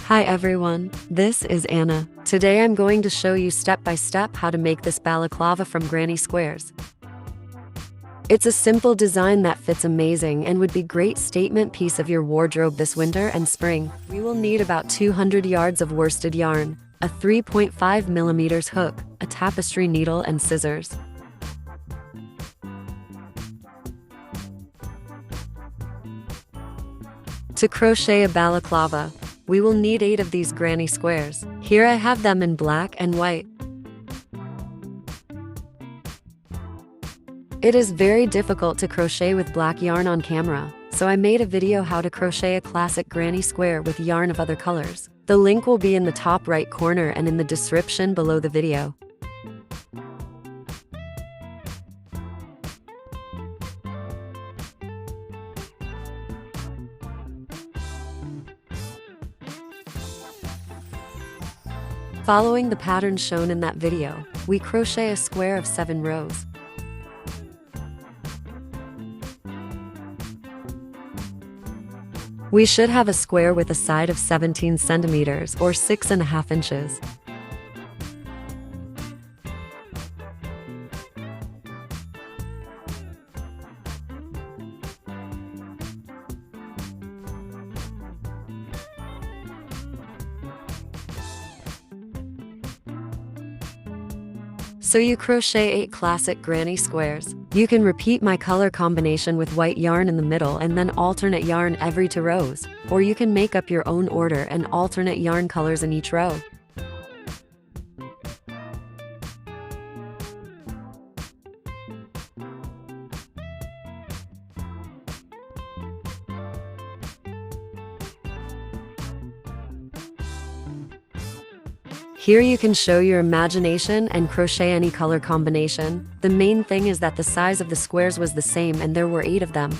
Hi everyone, this is Anna. Today I'm going to show you step by step how to make this balaclava from granny squares. It's a simple design that fits amazing and would be great statement piece of your wardrobe this winter and spring. We will need about 200 yards of worsted yarn, a 3.5mm hook, a tapestry needle and scissors. To crochet a balaclava, we will need 8 of these granny squares. Here I have them in black and white. It is very difficult to crochet with black yarn on camera, so I made a video how to crochet a classic granny square with yarn of other colors. The link will be in the top right corner and in the description below the video. Following the pattern shown in that video, we crochet a square of 7 rows. We should have a square with a side of 17 centimeters or 6.5 inches. So you crochet 8 classic granny squares. You can repeat my color combination with white yarn in the middle and then alternate yarn every 2 rows, or you can make up your own order and alternate yarn colors in each row. Here you can show your imagination and crochet any color combination. The main thing is that the size of the squares was the same and there were 8 of them.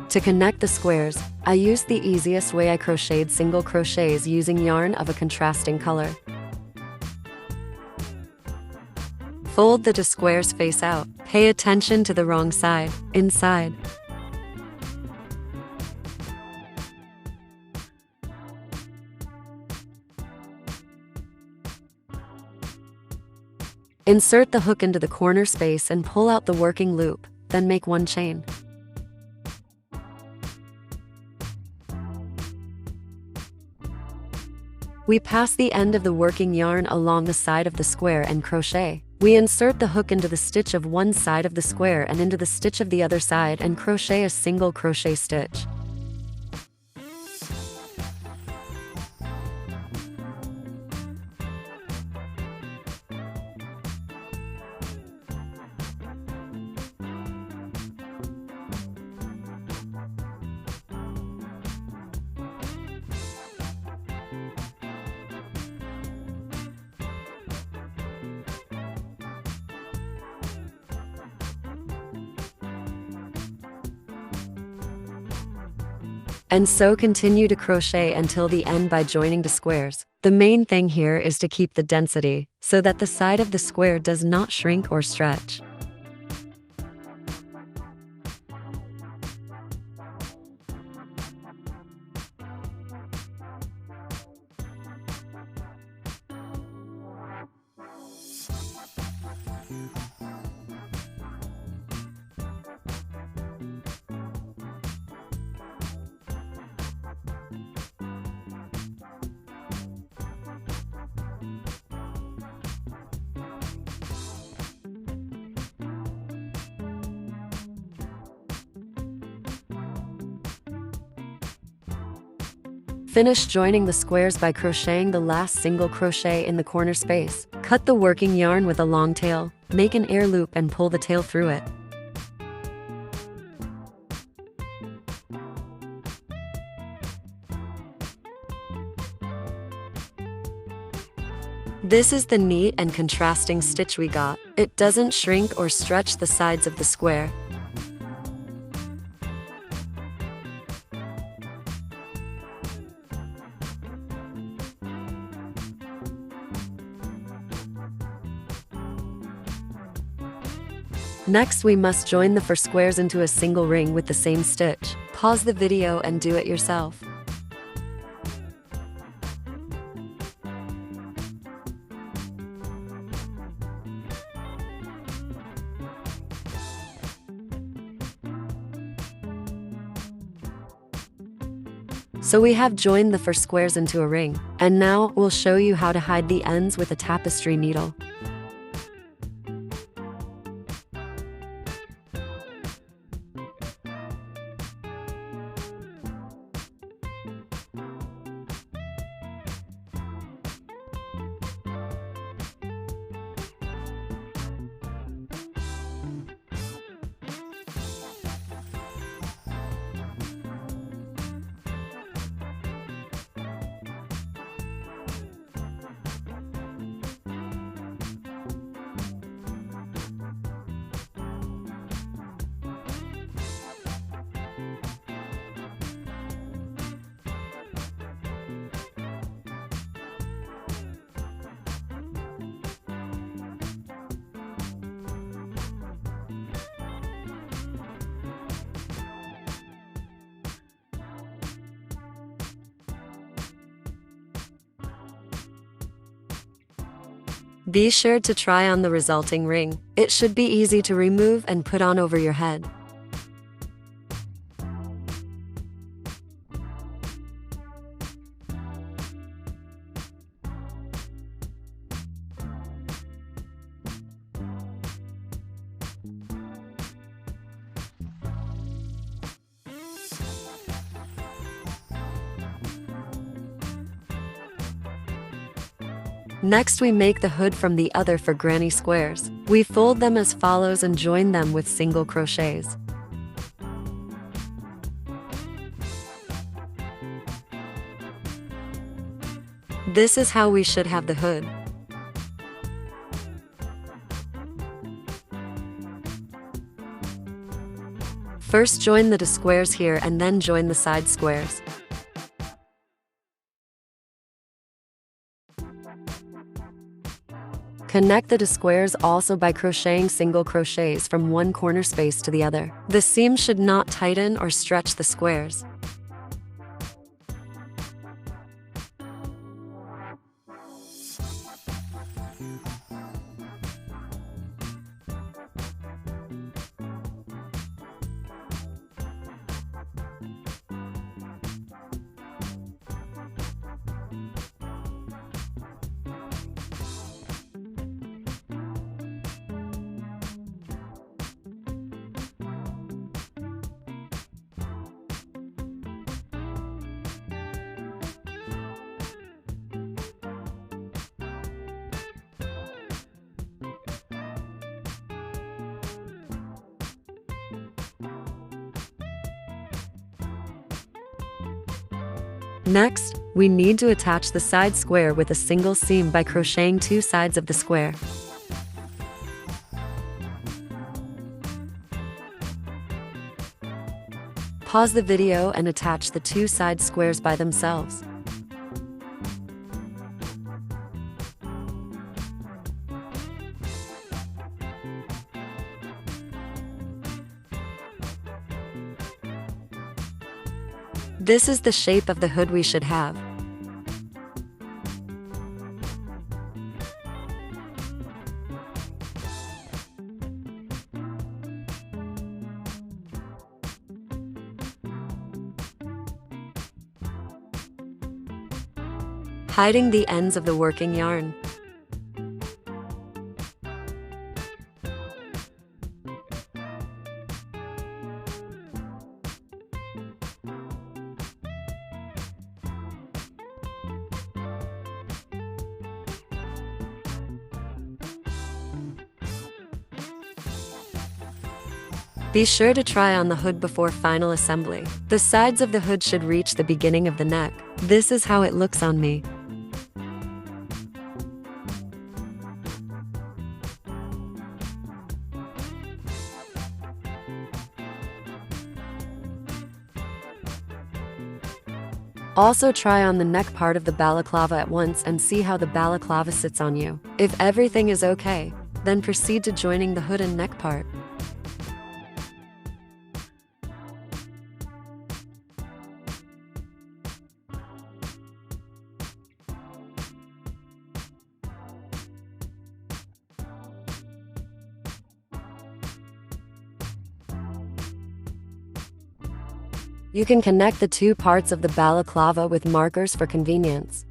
To connect the squares, I used the easiest way. I crocheted single crochets using yarn of a contrasting color. Fold the 2 squares face out. Pay attention to the wrong side, inside. Insert the hook into the corner space and pull out the working loop, then make 1 chain. We pass the end of the working yarn along the side of the square and crochet. We insert the hook into the stitch of one side of the square and into the stitch of the other side and crochet a single crochet stitch. And so continue to crochet until the end by joining the squares. The main thing here is to keep the density, so that the side of the square does not shrink or stretch. Finish joining the squares by crocheting the last single crochet in the corner space. Cut the working yarn with a long tail, make an air loop and pull the tail through it. This is the neat and contrasting stitch we got. It doesn't shrink or stretch the sides of the square. Next, we must join the 4 squares into a single ring with the same stitch. Pause the video and do it yourself. So we have joined the 4 squares into a ring, and now we'll show you how to hide the ends with a tapestry needle. Be sure to try on the resulting ring. It should be easy to remove and put on over your head. Next, we make the hood from the other 4 granny squares. We fold them as follows and join them with single crochets. This is how we should have the hood. First, join the 2 squares here and then join the side squares. Connect the 2 squares also by crocheting single crochets from one corner space to the other. The seam should not tighten or stretch the squares. Next, we need to attach the side square with a single seam by crocheting 2 sides of the square. Pause the video and attach the 2 side squares by themselves. This is the shape of the hood we should have. Hiding the ends of the working yarn. Be sure to try on the hood before final assembly. The sides of the hood should reach the beginning of the neck. This is how it looks on me. Also try on the neck part of the balaclava at once and see how the balaclava sits on you. If everything is okay, then proceed to joining the hood and neck part. You can connect the two parts of the balaclava with markers for convenience.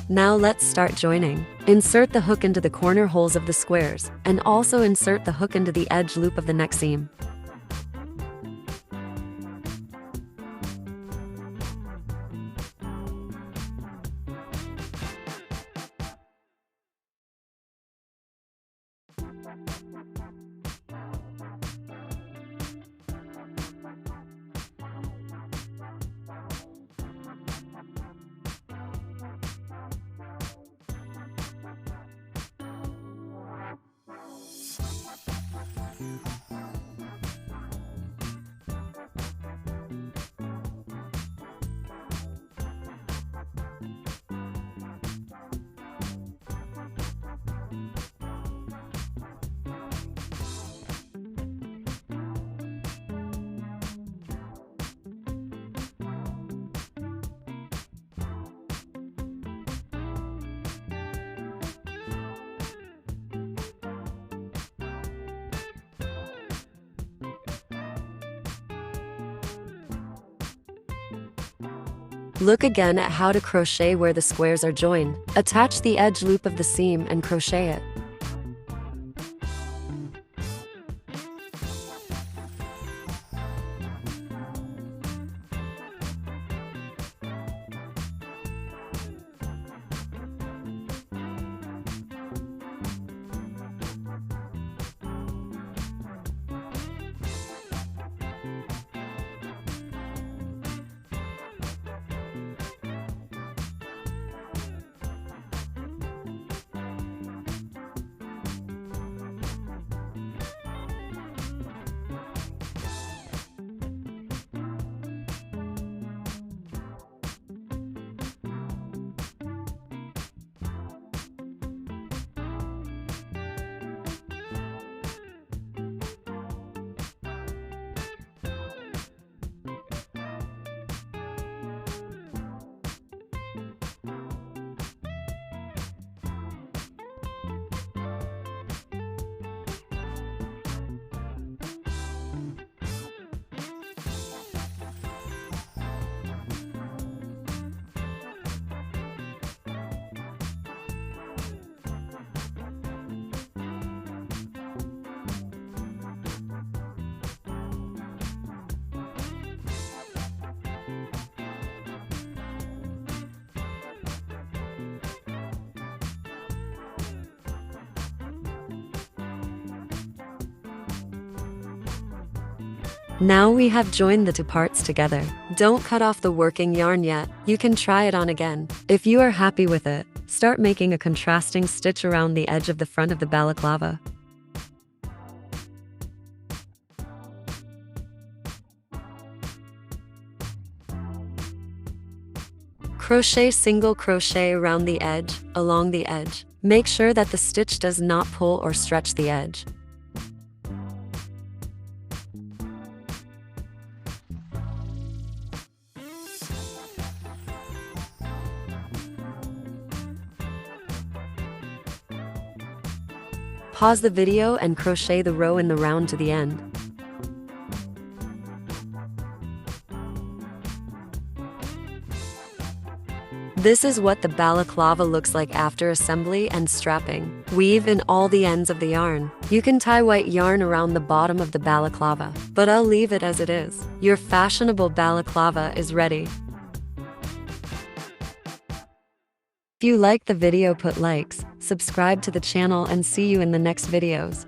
Now let's start joining. Insert the hook into the corner holes of the squares, and also insert the hook into the edge loop of the neck seam. Look again at how to crochet where the squares are joined. Attach the edge loop of the seam and crochet it. Now we have joined the two parts together. Don't cut off the working yarn yet. You can try it on again. If you are happy with it, start making a contrasting stitch around the edge of the front of the balaclava. Crochet single crochet around the edge, along the edge. Make sure that the stitch does not pull or stretch the edge. Pause the video and crochet the row in the round to the end. This is what the balaclava looks like after assembly and strapping. Weave in all the ends of the yarn. You can tie white yarn around the bottom of the balaclava, but I'll leave it as it is. Your fashionable balaclava is ready. If you like the video, put likes, subscribe to the channel, and see you in the next videos.